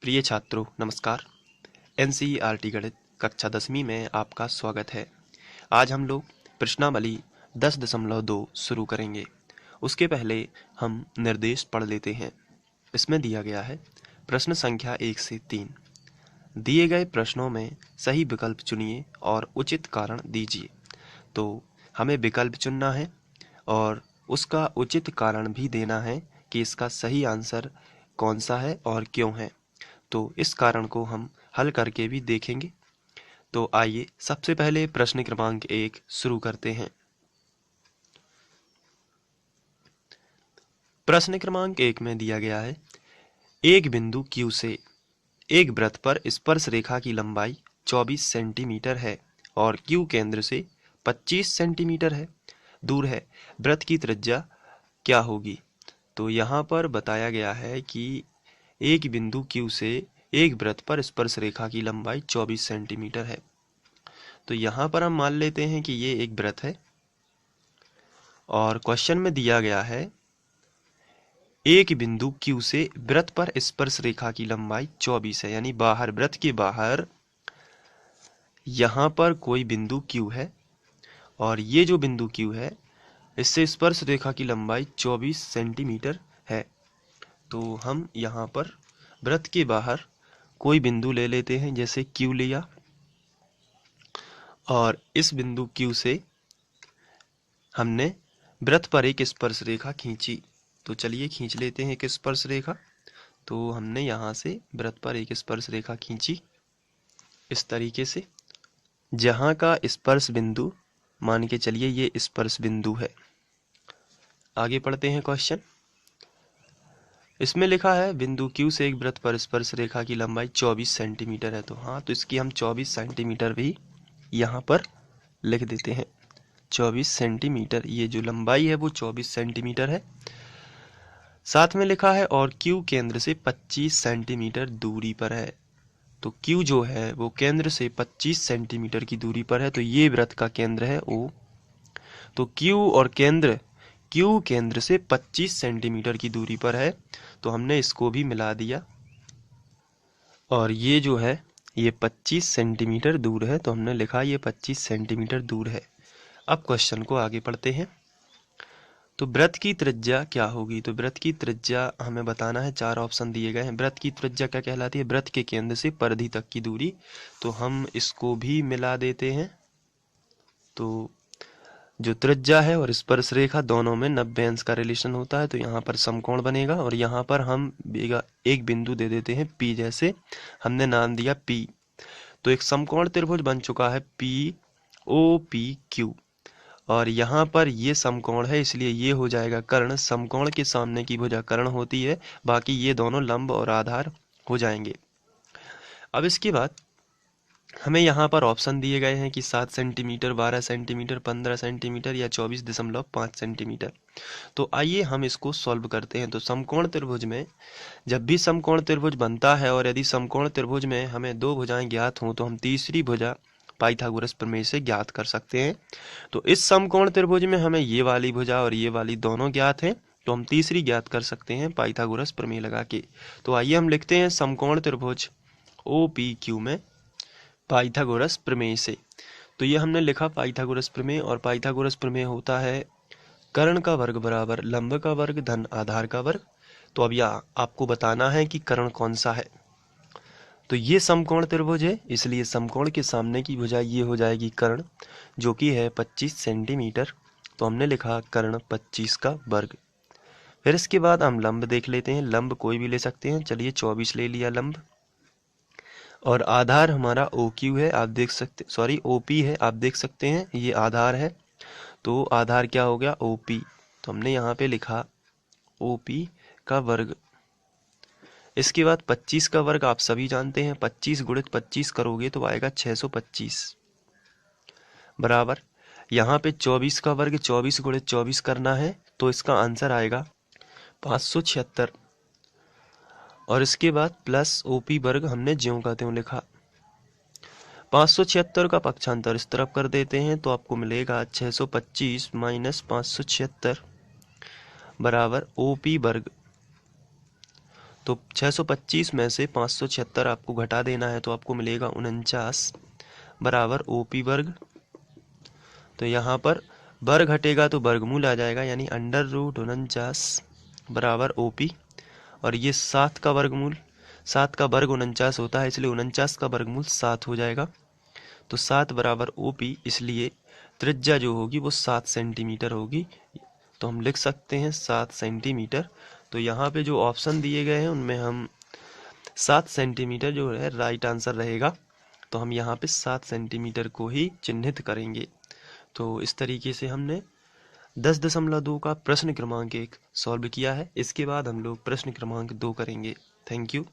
प्रिय छात्रों नमस्कार। एनसीईआरटी गणित कक्षा 10वीं में आपका स्वागत है। आज हम लोग प्रश्नावली 10.2 शुरू करेंगे। उसके पहले हम निर्देश पढ़ लेते हैं। इसमें दिया गया है प्रश्न संख्या 1 से 3। दिए गए प्रश्नों में सही विकल्प चुनिए और उचित कारण दीजिए। तो हमें विकल्प चुनना है और उसका उचित कारण भी देना है कि इसका सही आंसर कौन सा है और क्यों है। तो इस कारण को हम हल करके भी देखेंगे। तो आइए सबसे पहले प्रश्न क्रमांक 1 शुरू करते हैं। प्रश्न क्रमांक 1 में दिया गया है एक बिंदु Q से एक वृत्त पर स्पर्श रेखा की लंबाई 24 सेंटीमीटर है और Q केंद्र से 25 सेंटीमीटर है दूर है। वृत्त की त्रिज्या क्या होगी? तो यहाँ पर बताया गया है कि एक बिंदु Q से एक वृत्त पर स्पर्श रेखा की लंबाई 24 सेंटीमीटर है। तो यहाँ पर हम मान लेते हैं कि ये एक वृत्त है और क्वेश्चन में दिया गया है एक बिंदु Q से वृत्त पर स्पर्श रेखा की लंबाई 24 है, यानी बाहर वृत्त के बाहर यहाँ पर कोई बिंदु Q है और ये जो बिंदु Q है इससे स्पर्श रेखा की लंबाई 24 सेंटीमीटर है। तो हम यहाँ पर वृत्त के बाहर कोई बिंदु ले लेते हैं, जैसे Q लिया और इस बिंदु Q से हमने वृत्त पर एक स्पर्श रेखा खींची। तो चलिए खींच लेते हैं एक स्पर्श रेखा। तो हमने यहाँ से वृत्त पर एक स्पर्श रेखा खींची इस तरीके से, जहाँ का स्पर्श बिंदु मान के चलिए ये स्पर्श बिंदु है। आगे पढ़ते हैं क्वेश्चन। इसमें लिखा है बिंदु Q से एक वृत्त पर स्पर्श रेखा की लंबाई 24 सेंटीमीटर है। तो हाँ, तो इसकी हम 24 सेंटीमीटर भी यहाँ पर लिख देते हैं। 24 सेंटीमीटर, ये जो लंबाई है वो 24 सेंटीमीटर है। साथ में लिखा है और Q केंद्र से 25 सेंटीमीटर दूरी पर है। तो Q जो है वो केंद्र से 25 सेंटीमीटर की दूरी पर है। तो ये वृत्त का केंद्र है O। तो Q और Q केंद्र से 25 सेंटीमीटर की दूरी पर है, तो हमने इसको भी मिला दिया और ये जो है ये 25 सेंटीमीटर दूर है, तो हमने लिखा ये 25 सेंटीमीटर दूर है। अब क्वेश्चन को आगे पढ़ते हैं। तो वृत्त की त्रिज्या क्या होगी? तो वृत्त की त्रिज्या हमें बताना है। 4 ऑप्शन दिए गए हैं। वृत्त की त्रिज्या क्या कहलाती है? वृत्त के केंद्र से परिधि तक की दूरी। तो हम इसको भी मिला देते हैं। तो जो त्रिज्या है और स्पर्श रेखा दोनों में 90 अंश का रिलेशन होता है। तो यहाँ पर समकोण बनेगा और यहाँ पर हम एक बिंदु दे देते हैं P, जैसे हमने नाम दिया P। तो एक समकोण त्रिभुज बन चुका है POPQ और यहाँ पर ये समकोण है, इसलिए ये हो जाएगा कर्ण। समकोण के सामने की भुजा कर्ण होती है, बाकी ये दोनों लंब और आधार हो जाएंगे। अब इसके बाद हमें यहाँ पर ऑप्शन दिए गए हैं कि 7 सेंटीमीटर, 12 सेंटीमीटर, 15 सेंटीमीटर या 24.5 सेंटीमीटर। तो आइए हम इसको सॉल्व करते हैं। तो समकोण त्रिभुज में जब भी समकोण त्रिभुज बनता है और यदि समकोण त्रिभुज में हमें 2 भुजाएं ज्ञात हों तो हम तीसरी भुजा पाइथागोरस प्रमेय से ज्ञात कर सकते हैं। तो इस समकोण त्रिभुज में हमें ये वाली भुजा और ये वाली दोनों ज्ञात हैं, तो हम तीसरी ज्ञात कर सकते हैं पाइथागोरस प्रमेय लगा के। तो आइए हम लिखते हैं समकोण त्रिभुज OPQ में पाइथागोरस प्रमेय से। तो ये हमने लिखा पाइथागोरस प्रमेय, और पाइथागोरस प्रमेय होता है कर्ण का वर्ग बराबर लंब का वर्ग धन आधार का वर्ग। तो अब यह आपको बताना है कि कर्ण कौन सा है। तो ये समकोण त्रिभुज है, इसलिए समकोण के सामने की भुजा ये हो जाएगी कर्ण, जो कि है 25 सेंटीमीटर। तो हमने लिखा कर्ण 25 का वर्ग। फिर इसके बाद हम लंब देख लेते हैं। लंब कोई भी ले सकते हैं, चलिए 24 ले लिया लंब। और आधार हमारा OQ है, आप देख सकते, सॉरी OP है, आप देख सकते हैं ये आधार है। तो आधार क्या हो गया? OP। तो हमने यहाँ पे लिखा OP का वर्ग। इसके बाद 25 का वर्ग आप सभी जानते हैं, 25 गुणित 25 करोगे तो आएगा 625 बराबर। यहाँ पे 24 का वर्ग 24 गुणित 24 करना है, तो इसका आंसर आएगा 576। और इसके बाद प्लस OP वर्ग हमने ज्यों का त्यों लिखा। 576 का पक्षांतर इस तरफ कर देते हैं तो आपको मिलेगा 625 माइनस 576 बराबर OP वर्ग। तो 625 में से 576 आपको घटा देना है, तो आपको मिलेगा 49 बराबर OP वर्ग। तो यहाँ पर वर्ग घटेगा तो वर्गमूल आ जाएगा, यानी √49 बराबर OP। और ये 7 का वर्गमूल, 7 का वर्ग 49 होता है, इसलिए 49 का वर्गमूल 7 हो जाएगा। तो 7 बराबर OP, इसलिए त्रिज्या जो होगी वो 7 सेंटीमीटर होगी। तो हम लिख सकते हैं 7 सेंटीमीटर। तो यहाँ पे जो ऑप्शन दिए गए हैं उनमें हम 7 सेंटीमीटर जो है राइट आंसर रहेगा। तो हम यहाँ पे 7 सेंटीमीटर को ही चिन्हित करेंगे। तो इस तरीके से हमने 10.2 का प्रश्न क्रमांक 1 सॉल्व किया है। इसके बाद हम लोग प्रश्न क्रमांक 2 करेंगे। Thank you.